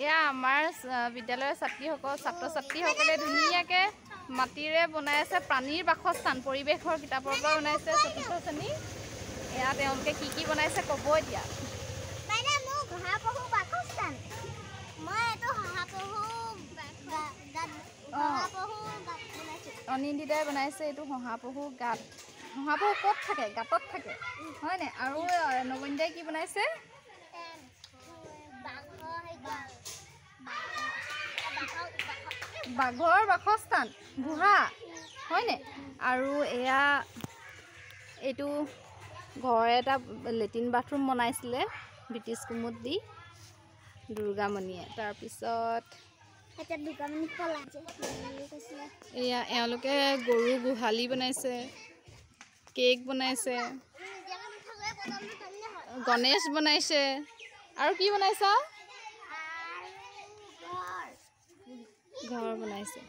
এয়া আমাৰ বিদ্যালয়ৰ ছাত্ৰ-ছাত্ৰীসকলে ধুনীয়াকে মাটিৰে বনাই আছে প্ৰাণীৰ বাসস্থান পৰিৱেশৰ কিতাপৰ পৰা বনাইছে চতুৰ্থ শ্ৰেণী। এয়া তেওঁলোকে কি বনাইছে ক'ব এতিয়া। মানে মোক শহাপহু বাসস্থান মই এটো শহাপহু বনাইছো। অনিন্দিতাই বনাইছে এইটো শহাপহু গাত। শহাপহু ক'ত থাকে? গাঁতত থাকে হয়নে? আৰু নবন্দিতাই কি বনাইছে? বাঘৰ বাসস্থান গুহা হয়নে? আৰু এয়া এইটো ঘৰ এটা লেট্ৰিন বাথৰুম বনাইছিলে ব্ৰিটিছ কুমুদ দি দুৰ্গামণিয়ে। তাৰপিছত এয়া এওঁলোকে গৰু গোহালি বনাইছে, কেক বনাইছে, গণেশ বনাইছে। আৰু কি বনাইছা? ঘৰ বনাইছে।